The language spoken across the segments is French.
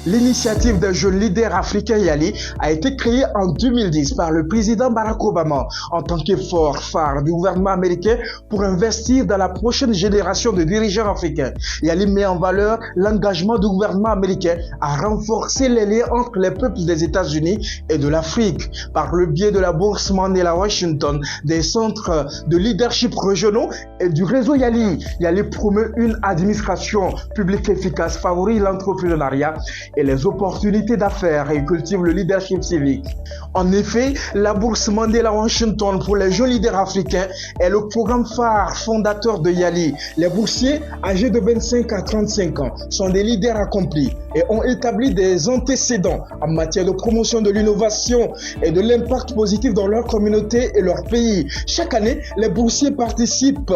L'initiative d'un jeune leader africain Yali a été créée en 2010 par le président Barack Obama en tant qu'effort phare du gouvernement américain pour investir dans la prochaine génération de dirigeants africains. Yali met en valeur l'engagement du gouvernement américain à renforcer les liens entre les peuples des États-Unis et de l'Afrique par le biais de la bourse Mandela Washington, des centres de leadership régionaux et du réseau Yali. Yali promeut une administration publique efficace, favorise l'entrepreneuriat et les opportunités d'affaires et cultive le leadership civique. En effet, la bourse Mandela Washington pour les jeunes leaders africains est le programme phare fondateur de Yali. Les boursiers âgés de 25 à 35 ans sont des leaders accomplis et ont établi des antécédents en matière de promotion de l'innovation et de l'impact positif dans leur communauté et leur pays. Chaque année, les boursiers participent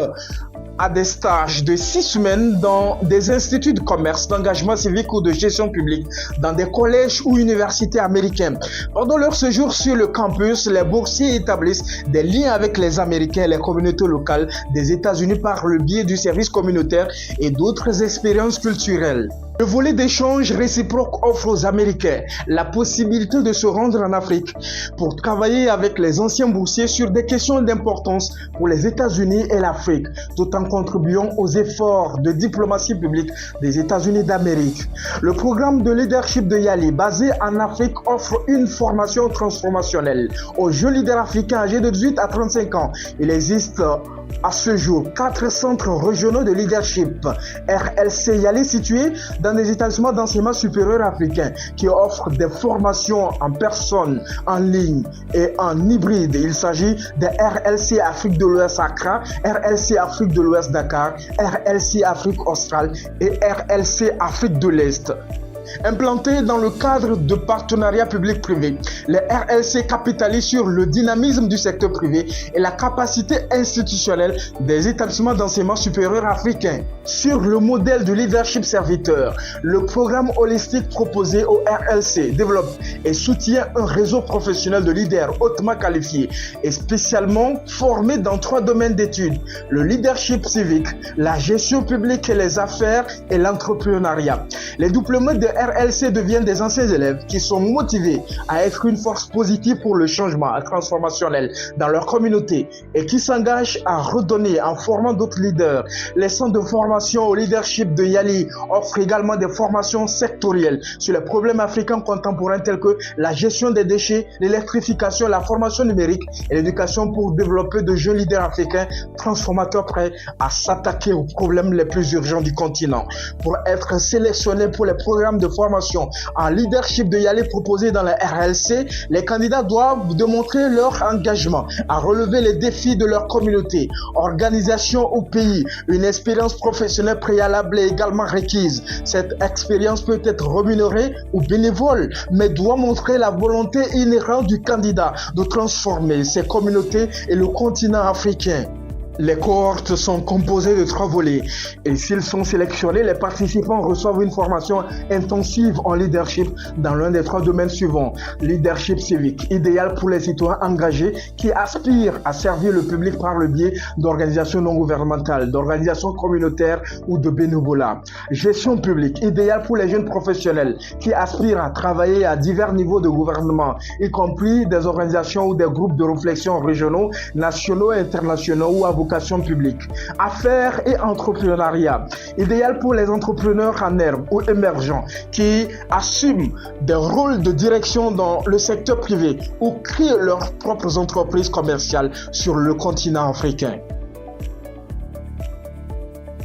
à des stages de 6 semaines dans des instituts de commerce, d'engagement civique ou de gestion publique, dans des collèges ou universités américaines. Pendant leur séjour sur le campus, les boursiers établissent des liens avec les Américains et les communautés locales des États-Unis par le biais du service communautaire et d'autres expériences culturelles. Le volet d'échange réciproque offre aux Américains la possibilité de se rendre en Afrique pour travailler avec les anciens boursiers sur des questions d'importance pour les États-Unis et l'Afrique, tout en contribuant aux efforts de diplomatie publique des États-Unis d'Amérique. Le programme de leadership de Yali, basé en Afrique, offre une formation transformationnelle aux jeunes leaders africains âgés de 18 à 35 ans. Il existe à ce jour 4 centres régionaux de leadership RLC Yali situés dans des établissements d'enseignement supérieur africains qui offrent des formations en personne, en ligne et en hybride. Il s'agit des RLC Afrique de l'Ouest Accra, RLC Afrique de l'Ouest Dakar, RLC Afrique Australe et RLC Afrique de l'Est. Implantés dans le cadre de partenariats public-privé, les RLC capitalisent sur le dynamisme du secteur privé et la capacité institutionnelle des établissements d'enseignement supérieur africains. Sur le modèle du leadership serviteur, le programme holistique proposé au RLC développe et soutient un réseau professionnel de leaders hautement qualifiés et spécialement formés dans 3 domaines d'études: le leadership civique, la gestion publique et les affaires et l'entrepreneuriat. Les diplômés de RLC deviennent des anciens élèves qui sont motivés à être une force positive pour le changement transformationnel dans leur communauté et qui s'engagent à redonner en formant d'autres leaders. Les centres de formation au leadership de Yali offrent également des formations sectorielles sur les problèmes africains contemporains tels que la gestion des déchets, l'électrification, la formation numérique et l'éducation pour développer de jeunes leaders africains transformateurs prêts à s'attaquer aux problèmes les plus urgents du continent. Pour être sélectionnés pour les programmes de formation en leadership de Yali proposés dans la RLC, les candidats doivent démontrer leur engagement à relever les défis de leur communauté, organisation ou pays. Une expérience professionnelle préalable est également requise. Cette expérience peut être rémunérée ou bénévole, mais doit montrer la volonté inhérente du candidat de transformer ses communautés et le continent africain. Les cohortes sont composées de 3 volets et s'ils sont sélectionnés, les participants reçoivent une formation intensive en leadership dans l'un des 3 domaines suivants. Leadership civique, idéal pour les citoyens engagés qui aspirent à servir le public par le biais d'organisations non gouvernementales, d'organisations communautaires ou de bénévolat. Gestion publique, idéal pour les jeunes professionnels qui aspirent à travailler à divers niveaux de gouvernement, y compris des organisations ou des groupes de réflexion régionaux, nationaux et internationaux ou à vocation publique. Affaires et entrepreneuriat, idéal pour les entrepreneurs en herbe ou émergents qui assument des rôles de direction dans le secteur privé ou créent leurs propres entreprises commerciales sur le continent africain.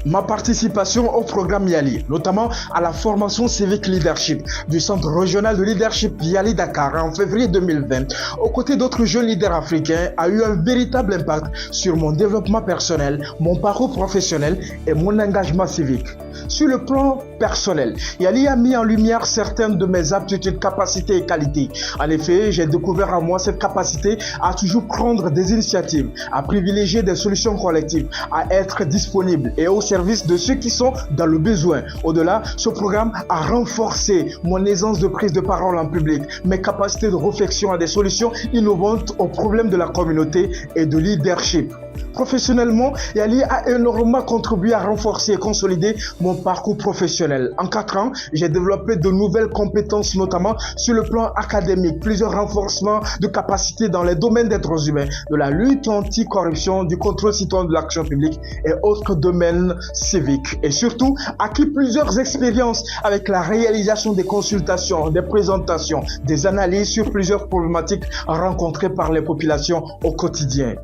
Ma participation au programme Yali, notamment à la formation civique leadership du Centre régional de leadership Yali Dakar en février 2020, aux côtés d'autres jeunes leaders africains, a eu un véritable impact sur mon développement personnel, mon parcours professionnel et mon engagement civique. Sur le plan personnel, Yali a mis en lumière certaines de mes aptitudes, capacités et qualités. En effet, j'ai découvert en moi cette capacité à toujours prendre des initiatives, à privilégier des solutions collectives, à être disponible et au service de ceux qui sont dans le besoin. Au-delà, ce programme a renforcé mon aisance de prise de parole en public, mes capacités de réflexion à des solutions innovantes aux problèmes de la communauté et de leadership. Professionnellement, Yali a énormément contribué à renforcer et consolider mon parcours professionnel. professionnel. En 4 ans, j'ai développé de nouvelles compétences, notamment sur le plan académique, plusieurs renforcements de capacités dans les domaines des droits humains, de la lutte anti-corruption, du contrôle citoyen de l'action publique et autres domaines civiques. Et surtout, acquis plusieurs expériences avec la réalisation des consultations, des présentations, des analyses sur plusieurs problématiques rencontrées par les populations au quotidien.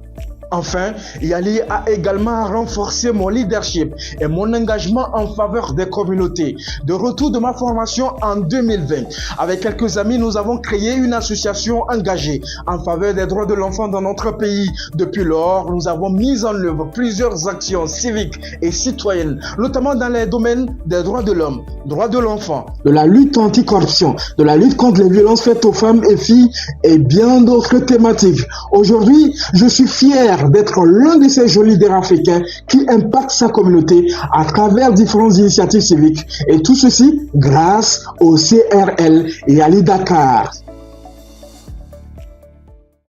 Enfin, Yali a également renforcé mon leadership et mon engagement en faveur des communautés. De retour de ma formation en 2020, avec quelques amis, nous avons créé une association engagée en faveur des droits de l'enfant dans notre pays. Depuis lors, nous avons mis en œuvre plusieurs actions civiques et citoyennes, notamment dans les domaines des droits de l'homme, droits de l'enfant, de la lutte anti-corruption, de la lutte contre les violences faites aux femmes et filles et bien d'autres thématiques. Aujourd'hui, je suis fier d'être l'un de ces jolis leaders africains qui impactent sa communauté à travers différentes initiatives civiques. Et tout ceci grâce au CRL Yali Dakar.